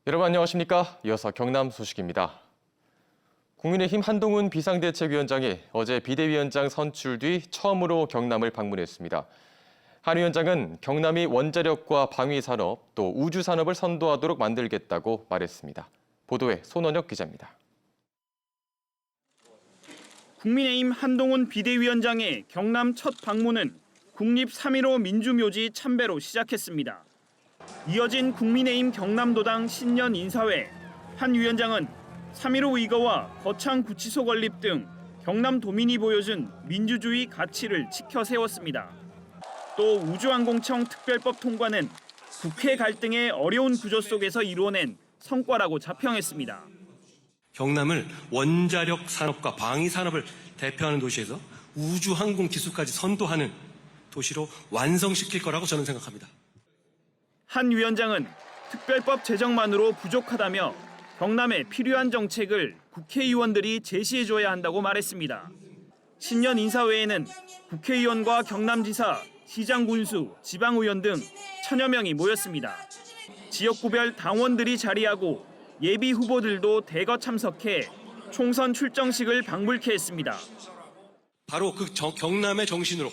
여러분 안녕하십니까? 이어서 경남 소식입니다. 국민의힘 한동훈 비상대책위원장이 어제 비대위원장 선출 뒤 처음으로 경남을 방문했습니다. 한 위원장은 경남이 원자력과 방위산업 또 우주산업을 선도하도록 만들겠다고 말했습니다. 보도에 손원혁 기자입니다. 국민의힘 한동훈 비대위원장의 경남 첫 방문은 국립 3.15 민주묘지 참배로 시작했습니다. 이어진 국민의힘 경남도당 신년 인사회, 한 위원장은 3.15 의거와 거창 구치소 건립 등 경남도민이 보여준 민주주의 가치를 지켜 세웠습니다. 또 우주항공청 특별법 통과는 국회 갈등의 어려운 구조 속에서 이루어낸 성과라고 자평했습니다. 경남을 원자력 산업과 방위 산업을 대표하는 도시에서 우주항공 기술까지 선도하는 도시로 완성시킬 거라고 저는 생각합니다. 한 위원장은 특별법 제정만으로 부족하다며 경남에 필요한 정책을 국회의원들이 제시해줘야 한다고 말했습니다. 신년 인사회에는 국회의원과 경남지사, 시장군수, 지방의원 등 1000여 명이 모였습니다. 지역구별 당원들이 자리하고 예비 후보들도 대거 참석해 총선 출정식을 방불케 했습니다. 바로 그 경남의 정신으로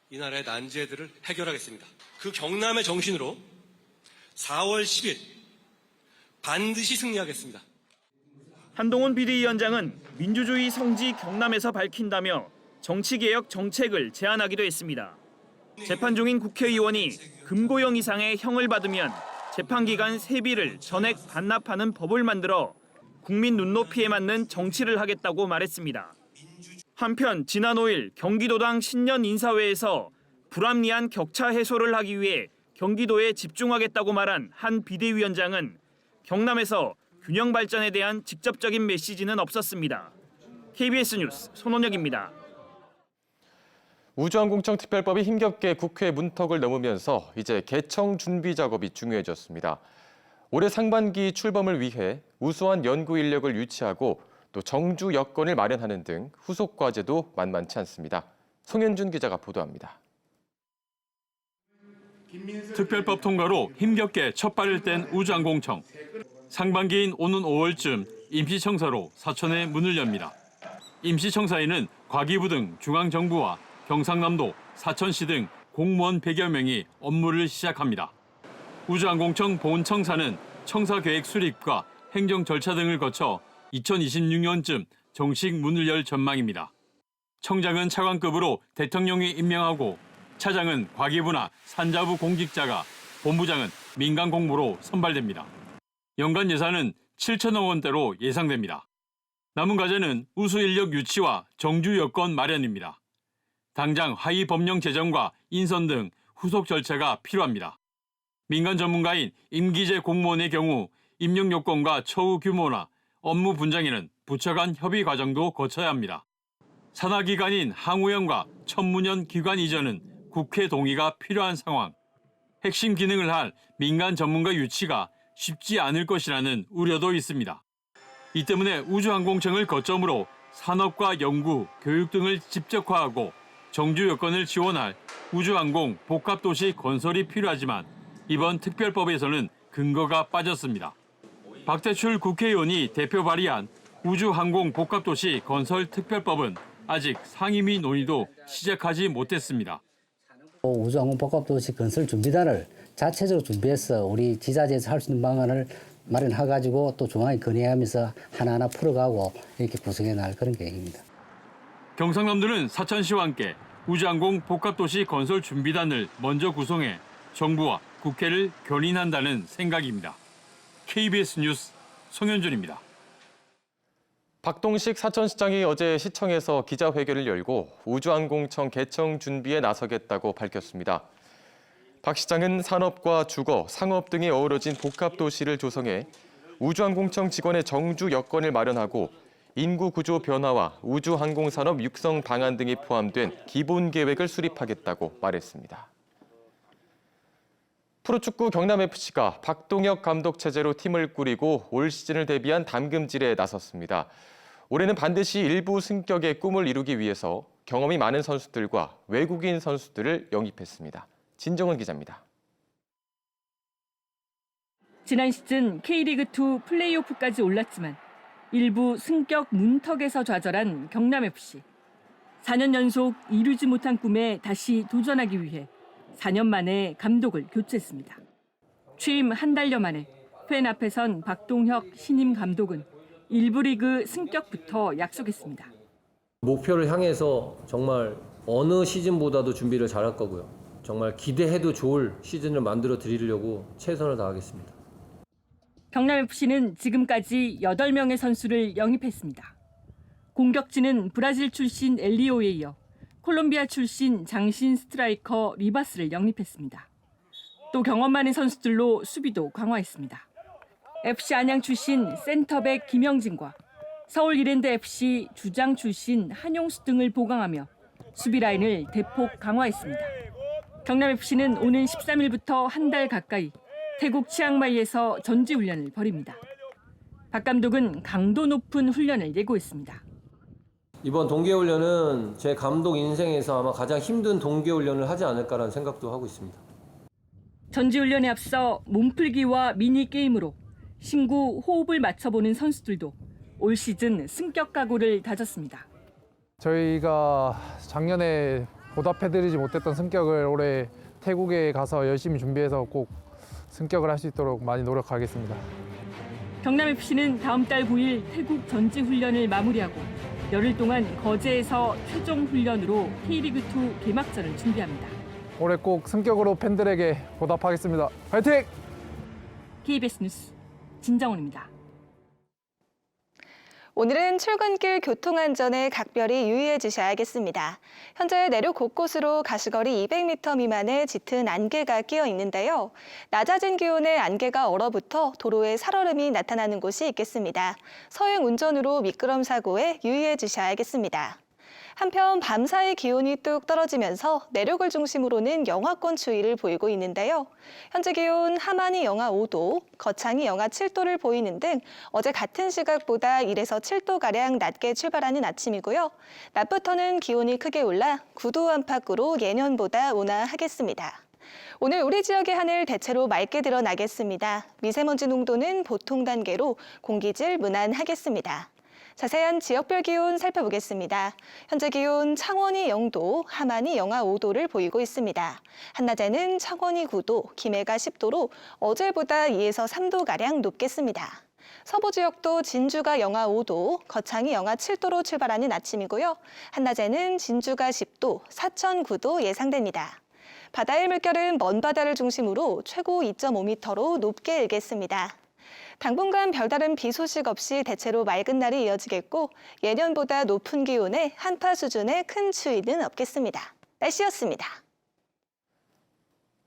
이 나라의 난제들을 해결하겠습니다. 그 경남의 정신으로 4월 10일 반드시 승리하겠습니다. 한동훈 비대위원장은 민주주의 성지 경남에서 밝힌다며 정치개혁 정책을 제안하기도 했습니다. 재판 중인 국회의원이 금고형 이상의 형을 받으면 재판기간 세비를 전액 반납하는 법을 만들어 국민 눈높이에 맞는 정치를 하겠다고 말했습니다. 한편 지난 5일 경기도당 신년 인사회에서 불합리한 격차 해소를 하기 위해 경기도에 집중하겠다고 말한 한 비대위원장은 경남에서 균형 발전에 대한 직접적인 메시지는 없었습니다. KBS 뉴스 손원혁입니다. 우주항공청 특별법이 힘겹게 국회 문턱을 넘으면서 이제 개청 준비 작업이 중요해졌습니다. 올해 상반기 출범을 위해 우수한 연구 인력을 유치하고 또 정주 여건을 마련하는 등 후속 과제도 만만치 않습니다. 송현준 기자가 보도합니다. 특별법 통과로 힘겹게 첫 발을 뗀 우주항공청. 상반기인 오는 5월쯤 임시청사로 사천에 문을 엽니다. 임시청사에는 과기부 등 중앙정부와 경상남도, 사천시 등 공무원 100여 명이 업무를 시작합니다. 우주항공청 본청사는 청사계획 수립과 행정 절차 등을 거쳐 2026년쯤 정식 문을 열 전망입니다. 청장은 차관급으로 대통령이 임명하고 차장은 과기부나 산자부 공직자가, 본부장은 민간 공무로 선발됩니다. 연간 예산은 7천억 원대로 예상됩니다. 남은 과제는 우수 인력 유치와 정주 여건 마련입니다. 당장 하위 법령 제정과 인선 등 후속 절차가 필요합니다. 민간 전문가인 임기제 공무원의 경우 임용 요건과 처우 규모나 업무 분장에는 부처 간 협의 과정도 거쳐야 합니다. 산하기관인 항우영과 천문연 기관 이전은 국회 동의가 필요한 상황. 핵심 기능을 할 민간 전문가 유치가 쉽지 않을 것이라는 우려도 있습니다. 이 때문에 우주항공청을 거점으로 산업과 연구, 교육 등을 집적화하고 정주 여건을 지원할 우주항공 복합도시 건설이 필요하지만 이번 특별법에서는 근거가 빠졌습니다. 박대출 국회의원이 대표 발의한 우주항공 복합도시 건설 특별법은 아직 상임위 논의도 시작하지 못했습니다. 우주항공 복합도시 건설 준비단을 자체적으로 준비해서 우리 지자체에서 할 수 있는 방안을 마련해가지고 또 중앙에 건의하면서 하나하나 풀어가고 이렇게 구성해 나갈 그런 계획입니다. 경상남도는 사천시와 함께 우주항공 복합도시 건설 준비단을 먼저 구성해 정부와 국회를 견인한다는 생각입니다. KBS 뉴스 송현준입니다. 박동식 사천시장이 어제 시청에서 기자회견을 열고 우주항공청 개청 준비에 나서겠다고 밝혔습니다. 박 시장은 산업과 주거, 상업 등이 어우러진 복합도시를 조성해 우주항공청 직원의 정주 여건을 마련하고 인구 구조 변화와 우주항공산업 육성 방안 등이 포함된 기본 계획을 수립하겠다고 말했습니다. 프로축구 경남FC가 박동혁 감독 체제로 팀을 꾸리고 올 시즌을 대비한 담금질에 나섰습니다. 올해는 반드시 일부 승격의 꿈을 이루기 위해서 경험이 많은 선수들과 외국인 선수들을 영입했습니다. 진정은 기자입니다. 지난 시즌 K리그2 플레이오프까지 올랐지만 일부 승격 문턱에서 좌절한 경남FC. 4년 연속 이루지 못한 꿈에 다시 도전하기 위해 4년 만에 감독을 교체했습니다. 취임 한 달여 만에 팬 앞에선 박동혁 신임 감독은 1부 리그 승격부터 약속했습니다. 목표를 향해서 정말 어느 시즌보다도 준비를 잘할 거고요. 정말 기대해도 좋을 시즌을 만들어 드리려고 최선을 다하겠습니다. 경남FC는 지금까지 8명의 선수를 영입했습니다. 공격진은 브라질 출신 엘리오에 이어 콜롬비아 출신 장신 스트라이커 리바스를 영입했습니다. 또 경험 많은 선수들로 수비도 강화했습니다. FC 안양 출신 센터백 김영진과 서울 이랜드 FC 주장 출신 한용수 등을 보강하며 수비 라인을 대폭 강화했습니다. 경남FC는 오는 13일부터 한 달 가까이 태국 치앙마이에서 전지훈련을 벌입니다. 박 감독은 강도 높은 훈련을 예고했습니다. 이번 동계훈련은 제 감독 인생에서 아마 가장 힘든 동계훈련을 하지 않을까라는 생각도 하고 있습니다. 전지훈련에 앞서 몸풀기와 미니게임으로 신구 호흡을 맞춰보는 선수들도 올 시즌 승격 각오를 다졌습니다. 저희가 작년에 보답해드리지 못했던 승격을 올해 태국에 가서 열심히 준비해서 꼭 승격을 할 수 있도록 많이 노력하겠습니다. 경남FC는 다음 달 9일 태국 전지훈련을 마무리하고 열흘 동안 거제에서 최종 훈련으로 K리그2 개막전을 준비합니다. 올해 꼭 승격으로 팬들에게 보답하겠습니다. 화이팅! KBS 뉴스 진정원입니다. 오늘은 출근길 교통안전에 각별히 유의해 주셔야겠습니다. 현재 내륙 곳곳으로 가시거리 200m 미만의 짙은 안개가 끼어 있는데요. 낮아진 기온에 안개가 얼어붙어 도로에 살얼음이 나타나는 곳이 있겠습니다. 서행 운전으로 미끄럼 사고에 유의해 주셔야겠습니다. 한편 밤사이 기온이 뚝 떨어지면서 내륙을 중심으로는 영하권 추위를 보이고 있는데요. 현재 기온 함안이 영하 5도, 거창이 영하 7도를 보이는 등 어제 같은 시각보다 1에서 7도가량 낮게 출발하는 아침이고요. 낮부터는 기온이 크게 올라 9도 안팎으로 예년보다 온화하겠습니다. 오늘 우리 지역의 하늘 대체로 맑게 드러나겠습니다. 미세먼지 농도는 보통 단계로 공기질 무난하겠습니다. 자세한 지역별 기온 살펴보겠습니다. 현재 기온 창원이 0도, 함안이 영하 5도를 보이고 있습니다. 한낮에는 창원이 9도, 김해가 10도로 어제보다 2에서 3도가량 높겠습니다. 서부 지역도 진주가 영하 5도, 거창이 영하 7도로 출발하는 아침이고요. 한낮에는 진주가 10도, 사천 9도 예상됩니다. 바다의 물결은 먼 바다를 중심으로 최고 2.5m로 높게 일겠습니다. 당분간 별다른 비 소식 없이 대체로 맑은 날이 이어지겠고 예년보다 높은 기온에 한파 수준의 큰 추위는 없겠습니다. 날씨였습니다.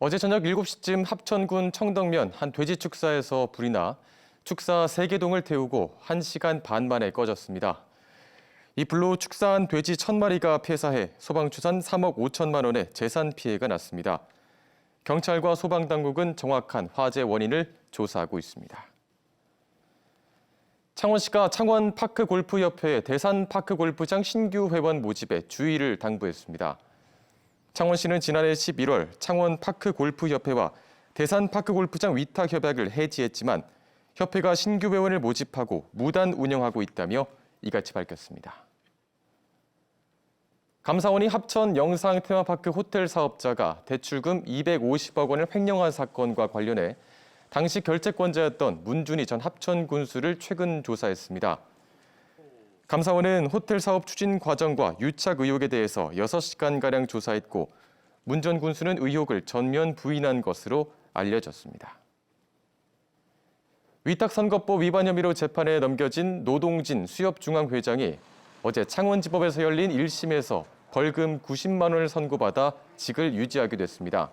어제 저녁 7시쯤 합천군 청덕면 한 돼지 축사에서 불이 나 축사 3개동을 태우고 1시간 반 만에 꺼졌습니다. 이 불로 축사한 돼지 1,000마리가 폐사해 소방추산 3억 5천만 원의 재산 피해가 났습니다. 경찰과 소방당국은 정확한 화재 원인을 조사하고 있습니다. 창원시가 창원파크골프협회에 대산파크골프장 신규 회원 모집에 주의를 당부했습니다. 창원시는 지난해 11월 창원파크골프협회와 대산파크골프장 위탁 협약을 해지했지만 협회가 신규 회원을 모집하고 무단 운영하고 있다며 이같이 밝혔습니다. 감사원이 합천 영상 테마파크 호텔 사업자가 대출금 250억 원을 횡령한 사건과 관련해 당시 결재권자였던 문준희 전 합천 군수를 최근 조사했습니다. 감사원은 호텔 사업 추진 과정과 유착 의혹에 대해서 6시간가량 조사했고 문 전 군수는 의혹을 전면 부인한 것으로 알려졌습니다. 위탁선거법 위반 혐의로 재판에 넘겨진 노동진 수협중앙회장이 어제 창원지법에서 열린 1심에서 벌금 90만 원을 선고받아 직을 유지하게 됐습니다.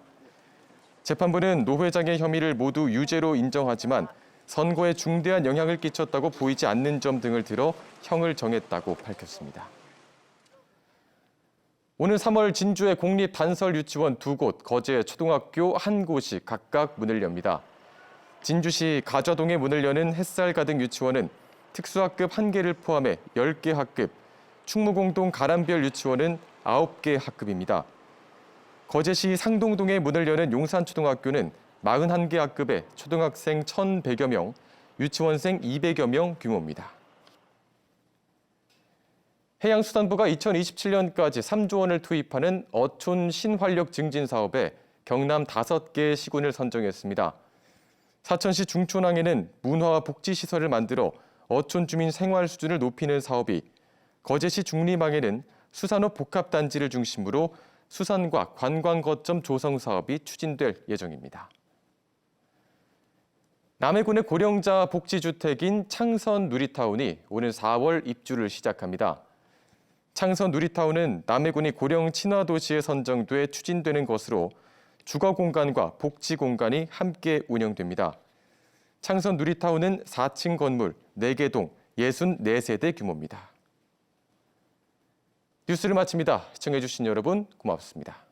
재판부는 노 회장의 혐의를 모두 유죄로 인정하지만 선거에 중대한 영향을 끼쳤다고 보이지 않는 점 등을 들어 형을 정했다고 밝혔습니다. 오늘 3월 진주의 공립단설유치원 2곳, 거제 초등학교 1곳이 각각 문을 엽니다. 진주시 가좌동에 문을 여는 햇살 가득 유치원은 특수학급 1개를 포함해 10개 학급, 충무공동 가람별 유치원은 9개 학급입니다. 거제시 상동동에 문을 여는 용산초등학교는 41개 학급의 초등학생 1,100여 명, 유치원생 200여 명 규모입니다. 해양수산부가 2027년까지 3조 원을 투입하는 어촌 신활력 증진 사업에 경남 5개 시군을 선정했습니다. 사천시 중촌항에는 문화와 복지시설을 만들어 어촌 주민 생활 수준을 높이는 사업이, 거제시 중림항에는 수산업 복합단지를 중심으로 수산과 관광 거점 조성 사업이 추진될 예정입니다. 남해군의 고령자 복지주택인 창선 누리타운이 오는 4월 입주를 시작합니다. 창선 누리타운은 남해군이 고령 친화 도시에 선정돼 추진되는 것으로 주거 공간과 복지 공간이 함께 운영됩니다. 창선 누리타운은 4층 건물 4개 동 64세대 규모입니다. 뉴스를 마칩니다. 시청해주신 여러분 고맙습니다.